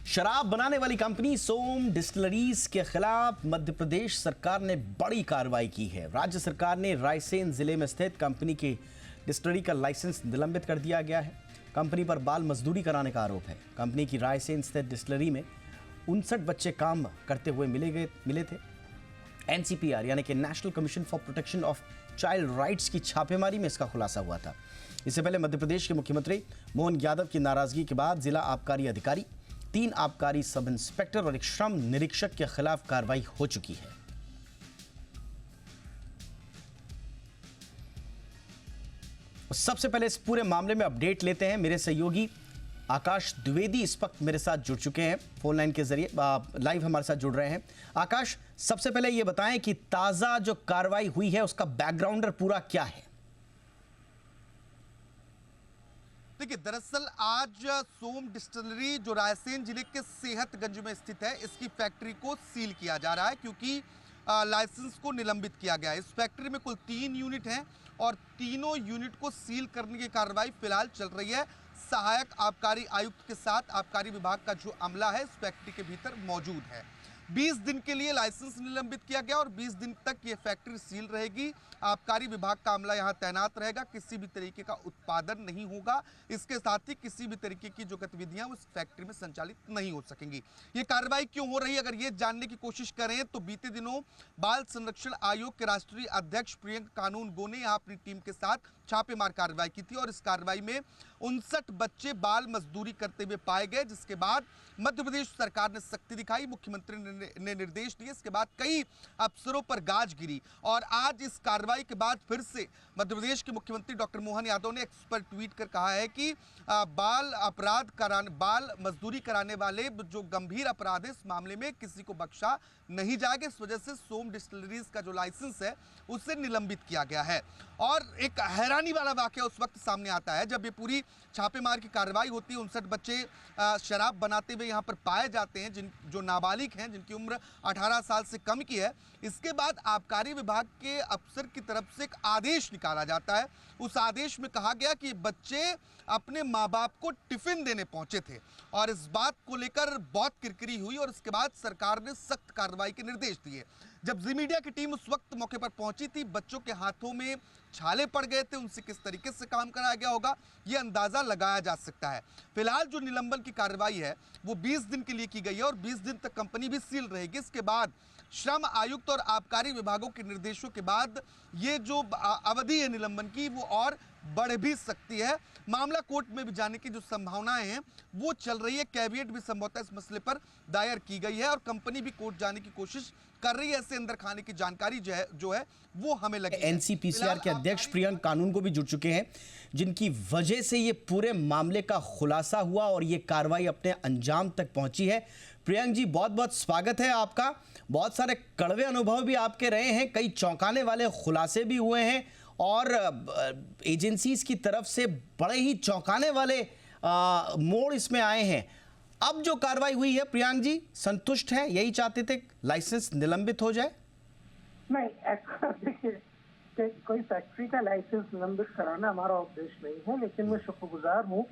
शराब बनाने वाली कंपनी सोम डिस्टिलरीज के खिलाफ मध्य प्रदेश सरकार ने बड़ी कार्रवाई की है। राज्य सरकार ने रायसेन जिले में स्थित कंपनी की डिस्टिलरी का लाइसेंस निलंबित कर दिया गया है। कंपनी पर बाल मजदूरी कराने का आरोप है। कंपनी की रायसेन स्थित डिस्टिलरी में 59 बच्चे काम करते हुए मिले थे। एनसीपीआर यानी कि national commission for protection of child rights की छापेमारी में इसका खुलासा हुआ था। इससे पहले मध्य प्रदेश के मुख्यमंत्री मोहन यादव की नाराजगी के बाद जिला आबकारी अधिकारी, 3 आबकारी सब इंस्पेक्टर और एक श्रम निरीक्षक के खिलाफ कार्रवाई हो चुकी है। सबसे पहले इस पूरे मामले में अपडेट लेते हैं। मेरे सहयोगी आकाश द्विवेदी इस वक्त मेरे साथ जुड़ चुके हैं, फोन लाइन के जरिए लाइव हमारे साथ जुड़ रहे हैं। आकाश, सबसे पहले ये बताएं कि ताजा जो कार्रवाई हुई है उसका बैकग्राउंडर पूरा क्या है? देखिए, दरअसल आज सोम डिस्टिलरी जो रायसेन जिले के सेहतगंज में स्थित है, इसकी फैक्ट्री को सील किया जा रहा है क्योंकि लाइसेंस को निलंबित किया गया है। इस फैक्ट्री में कुल 3 यूनिट हैं और तीनों यूनिट को सील करने की कार्रवाई फिलहाल चल रही है। सहायक आबकारी आयुक्त के साथ आबकारी विभाग का जो अमला है इस फैक्ट्री के भीतर मौजूद है। 20 दिन के लिए लाइसेंस निलंबित किया गया और 20 दिन तक ये फैक्ट्री सील रहेगी। आबकारी विभाग का अमला यहाँ तैनात रहेगा। किसी भी तरीके का उत्पादन नहीं होगा। इसके साथ ही किसी भी तरीके की जो गतिविधियां उस फैक्ट्री में संचालित नहीं हो सकेंगी। ये कार्रवाई क्यों हो रही है, अगर ये जानने की कोशिश करें तो बीते दिनों बाल संरक्षण आयोग के राष्ट्रीय अध्यक्ष प्रियंक कानूनगो ने यहाँ अपनी टीम के साथ छापेमार कार्रवाई की थी और इस कार्रवाई में 59 बच्चे बाल मजदूरी करते हुए पाए गए, जिसके बाद मध्य प्रदेश सरकार ने सख्ती दिखाई, मुख्यमंत्री ने निर्देश दिए। इसके बाद कई अफसरों पर गाज गिरी और आज इस कार्रवाई के बाद फिर से मध्य प्रदेश के मुख्यमंत्री डॉक्टर मोहन यादव ने एक्स पर ट्वीट कर कहा है कि बाल मजदूरी कराने वाले जो गंभीर अपराध है इस मामले में किसी को बख्शा नहीं जाएगा। इस वजह से सोम डिस्टिलरीज का जो लाइसेंस है उसे निलंबित किया गया है। और एक हैरानी वाला वाकया उस वक्त सामने आता है जब ये पूरी छापेमार की कार्रवाई होती है। 59 बच्चे शराब बनाते हुए यहाँ पर पाए जाते हैं, जो नाबालिग हैं, जिनकी उम्र 18 साल से कम की है। इसके बाद आबकारी विभाग के अफसर की तरफ से एक आदेश निकाला जाता है। उस आदेश में कहा गया कि बच्चे अपने माँ बाप को टिफिन देने पहुंचे थे और इस बात को लेकर बहुत किरकिरी हुई और इसके बाद सरकार ने सख्त कार्रवाई के निर्देश दिए। जब जी मीडिया की टीम उस वक्त मौके पर पहुंची थी, बच्चों के हाथों में छाले पड़ गए थे, उनसे किस तरीके से काम कराया गया होगा ये अंदाजा लगाया जा सकता है। फिलहाल जो निलंबन की कार्रवाई है वो 20 दिन के लिए की गई है और 20 दिन तक कंपनी भी सील रहेगी। इसके बाद श्रम आयुक्त और आबकारी विभागों के निर्देशों के बाद ये जो अवधि है निलंबन की वो और बढ़ भी सकती है। मामला कोर्ट में भी जाने की जो संभावनाएं हैं वो चल रही है। कैविएट भी संभवतः इस मसले पर दायर की गई है और कंपनी भी कोर्ट जाने की कोशिश कर रही है। ऐसे अंदर खाने की जानकारी जो है वो हमें लगी। एनसीपीसीआर के अध्यक्ष प्रियंक कानून को भी जुड़ चुके हैं, जिनकी वजह से ये पूरे मामले का खुलासा हुआ और ये कार्रवाई अपने अंजाम तक पहुंची है। प्रियंक जी, बहुत बहुत स्वागत है आपका। बहुत सारे कड़वे अनुभव भी आपके रहे हैं, कई चौंकाने वाले खुलासे भी हुए हैं और एजेंसीज की तरफ से बड़े ही चौंकाने वाले मोड़ इसमें आए हैं। अब जो कार्रवाई हुई है, प्रियंक जी संतुष्ट हैं? यही चाहते थे लाइसेंस निलंबित हो जाए? नहीं, देखिए कोई फैक्ट्री का लाइसेंस निलंबित कराना हमारा उद्देश्य नहीं है, लेकिन मैं शुक्रगुजार हूँ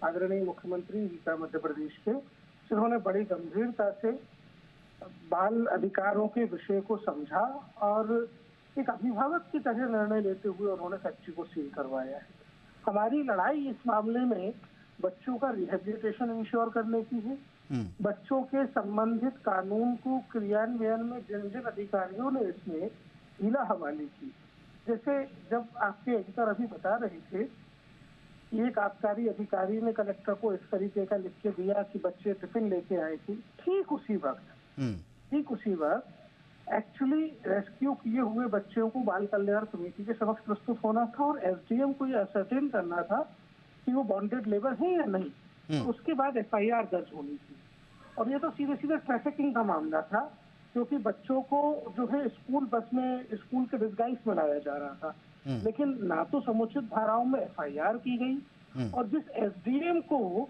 आदरणीय मुख्यमंत्री जी का मध्य प्रदेश के, जिन्होंने बड़ी गंभीरता से बाल अधिकारों के विषय को समझा और एक अभिभावक की तरह निर्णय लेते हुए उन्होंने फैक्ट्री को सील करवाया है। हमारी लड़ाई इस मामले में बच्चों का रिहेबिलिटेशन इंश्योर करने की है। बच्चों के संबंधित कानून को क्रियान्वयन में जिन जिन अधिकारियों ने इसमें ढीला हवाले की, जैसे जब आपके एडिटर अभी बता रहे थे, एक आबकारी अधिकारी ने कलेक्टर को इस तरीके का लिख के दिया कि बच्चे टिफिन लेके आए थे, ठीक उसी वक्त एक्चुअली रेस्क्यू किए हुए बच्चों को बाल कल्याण समिति के समक्ष प्रस्तुत होना था और एसडीएम को यह असर्टेन करना था कि वो बॉन्डेड लेबर है या नहीं। तो उसके बाद एफआईआर दर्ज होनी थी और ये तो सीधे सीधे ट्रैफिकिंग का मामला था, क्योंकि बच्चों को जो है स्कूल बस में स्कूल के डिस्गाइज में लाया जा रहा था। लेकिन ना तो समुचित धाराओं में एफआईआर की गई और जिस एसडीएम को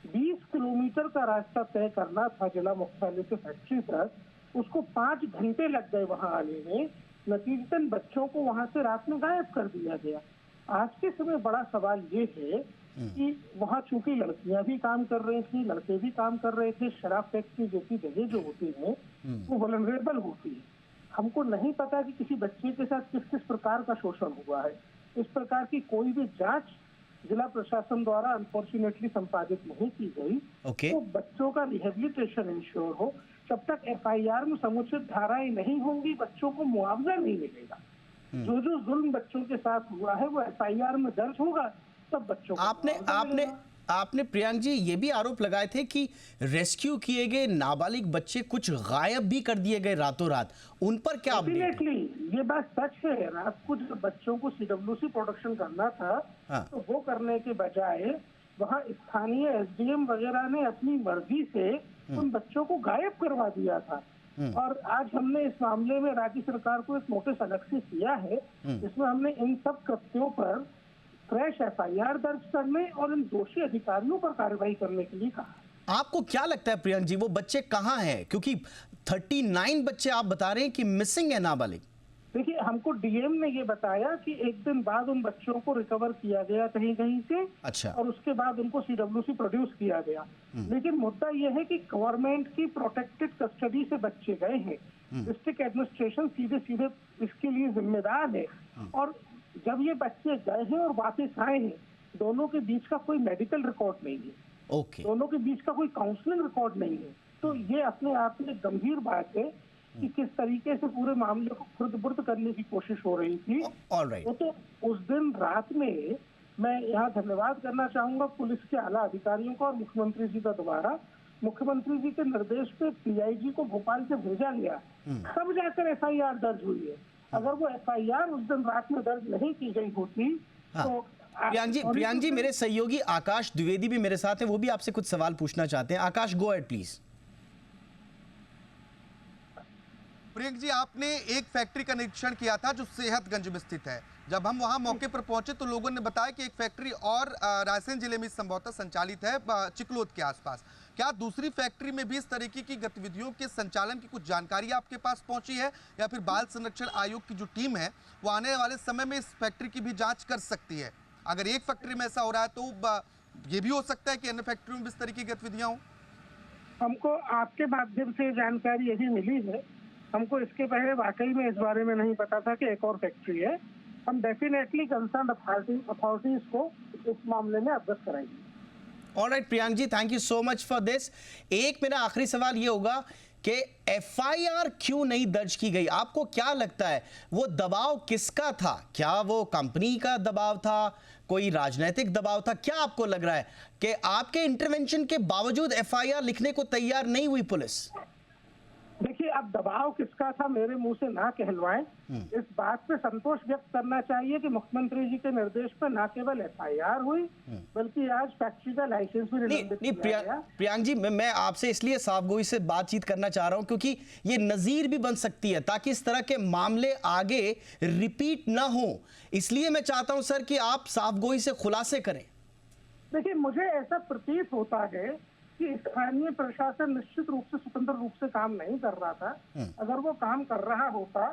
20 किलोमीटर का रास्ता तय करना था जिला मुख्यालय से फैक्ट्री तक, उसको 5 घंटे लग गए वहां आने में। नतीजतन बच्चों को वहां से रात में गायब कर दिया गया। आज के समय बड़ा सवाल ये है कि वहाँ चूंकि लड़कियां भी काम कर रही थी, लड़के भी काम कर रहे थे, शराब फैक्ट्री जैसी जगह जो होती है वो वल्नरेबल होती है। हमको नहीं पता कि किसी बच्चे के साथ किस किस प्रकार का शोषण हुआ है। इस प्रकार की कोई भी जांच जिला प्रशासन द्वारा अनफॉर्चुनेटली संपादित नहीं की गई। तो बच्चों का रिहेबिलिटेशन इंश्योर हो, जब तक एफआईआर में समुचित धाराएं नहीं होंगी बच्चों को मुआवजा नहीं मिलेगा। जो जो जुल्म बच्चों के साथ हुआ है वो एफआईआर में दर्ज होगा, तब बच्चों को आपने प्रियंक जी ये भी आरोप लगाए थे कि रेस्क्यू किए गए नाबालिग बच्चे कुछ गायब भी कर दिए गए रातों रात, उन पर क्या अपडेट है? ये बात सच है। रात को जब बच्चों को सीडब्ल्यूसी प्रोडक्शन करना था तो वो करने के बजाय वहाँ स्थानीय एसडीएम वगैरह ने अपनी मर्जी से उन बच्चों को गायब करवा दिया था। और आज हमने इस मामले में राज्य सरकार को एक नोटिस अलग से किया है, जिसमें हमने इन सब कृत्यों पर फ्रेश एफआईआर दर्ज करने और इन दोषी अधिकारियों पर कार्रवाई करने के लिए कहा। आपको क्या लगता है प्रियंक जी वो बच्चे कहाँ हैं? क्योंकि 39 बच्चे आप बता रहे हैं कि मिसिंग है नाबालिग। देखिए, हमको डीएम ने ये बताया कि एक दिन बाद उन बच्चों को रिकवर किया गया कहीं कहीं से। अच्छा। और उसके बाद उनको सीडब्ल्यूसी प्रोड्यूस किया गया। लेकिन मुद्दा ये है कि गवर्नमेंट की प्रोटेक्टेड कस्टडी से बच्चे गए हैं। डिस्ट्रिक्ट एडमिनिस्ट्रेशन सीधे सीधे इसके लिए जिम्मेदार है। और जब ये बच्चे गए हैं और वापस आए हैं, दोनों के बीच का कोई मेडिकल रिकॉर्ड नहीं है। दोनों के बीच का कोई काउंसलिंग रिकॉर्ड नहीं है। तो ये अपने आप में गंभीर बात है कि किस तरीके से पूरे मामले को खुर्द-बुर्द करने की कोशिश हो रही थी। वो तो उस दिन रात में मैं यहाँ धन्यवाद करना चाहूंगा पुलिस के आला अधिकारियों का और मुख्यमंत्री जी का द्वारा मुख्यमंत्री जी के निर्देश पे पीआईजी को भोपाल से भेजा गया, तब जाकर एफआईआर दर्ज हुई है। अगर वो एफआईआर उस दिन रात में दर्ज नहीं की गई होती तो प्रियंक जी मेरे सहयोगी आकाश द्विवेदी भी मेरे साथ हैं, वो भी आपसे कुछ सवाल पूछना चाहते हैं। आकाश, go ahead please. Priyank ji, आपने एक फैक्ट्री का निरीक्षण किया था जो सेहतगंज में स्थित है। जब हम वहां मौके पर पहुंचे तो लोगों ने बताया कि एक फैक्ट्री और रायसेन जिले में संभवतः संचालित है चिकलोद के आसपास। क्या दूसरी फैक्ट्री में भी इस तरीके की गतिविधियों के संचालन की कुछ जानकारी आपके पास पहुंची है, या फिर बाल संरक्षण आयोग की जो टीम है वो आने वाले समय में इस फैक्ट्री की भी जांच कर सकती है? अगर एक फैक्ट्री में ऐसा हो रहा है तो ये भी हो सकता है कि अन्य फैक्ट्रियों में इस तरह की गतिविधियां हो। हमको आपके माध्यम से जानकारी यही मिली है। हमको इसके पहले वाकई में इस बारे में नहीं पता था कि एक और फैक्ट्री है। हम डेफिनेटली कंसर्न अथॉरिटीज को इस मामले में अवगत कराएंगे। Alright Priyank ji, thank you so much for this. एक मेरा आखिरी सवाल ये होगा कि एफआईआर क्यों नहीं दर्ज की गई? आपको क्या लगता है वो दबाव किसका था? क्या वो कंपनी का दबाव था, कोई राजनीतिक दबाव था? क्या आपको लग रहा है कि आपके इंटरवेंशन के बावजूद एफआईआर लिखने को तैयार नहीं हुई पुलिस? देखिए, अब दबाव किसका था मेरे मुंह से ना कहलवाएं। इस बात पे संतोष व्यक्त करना चाहिए कि मुख्यमंत्री जी के निर्देश पर ना केवल एफआईआर हुई बल्कि आज फैक्ट्री का लाइसेंस भी निलंबित किया गया। प्रियंक जी, मैं आपसे इसलिए साफगोई से बातचीत करना चाह रहा हूं क्योंकि ये नजीर भी बन सकती है ताकि इस तरह के मामले आगे रिपीट ना हो। इसलिए मैं चाहता हूं सर कि आप साफगोई से खुलासे करें। देखिए, मुझे ऐसा प्रतीत होता है कि स्थानीय प्रशासन निश्चित रूप से स्वतंत्र रूप से काम नहीं कर रहा था। अगर वो काम कर रहा होता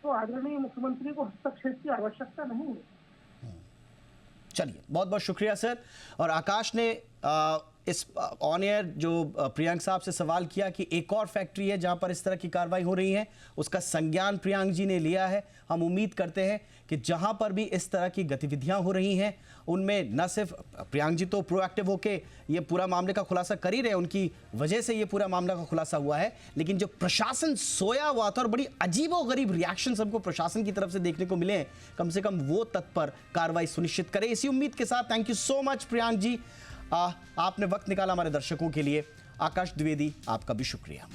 तो आदरणीय मुख्यमंत्री को हस्तक्षेप की आवश्यकता नहीं है। चलिए, बहुत बहुत शुक्रिया सर। और आकाश ने इस ऑन एयर जो प्रियंक साहब से सवाल किया कि एक और फैक्ट्री है जहां पर इस तरह की कार्रवाई हो रही है, उसका संज्ञान प्रियंक जी ने लिया है। हम उम्मीद करते हैं कि जहां पर भी इस तरह की गतिविधियां हो रही हैं उनमें न सिर्फ प्रियंक जी तो प्रोएक्टिव होके ये पूरा मामले का खुलासा कर ही रहे हैं, उनकी वजह से ये पूरा मामला का खुलासा हुआ है, लेकिन जो प्रशासन सोया हुआ था और बड़ी अजीबोगरीब रिएक्शन हमको प्रशासन की तरफ से देखने को मिले हैं, कम से कम वो तत्पर कार्रवाई सुनिश्चित करे। इसी उम्मीद के साथ thank you so much Priyank ji, आपने वक्त निकाला हमारे दर्शकों के लिए। आकाश द्विवेदी, आपका भी शुक्रिया।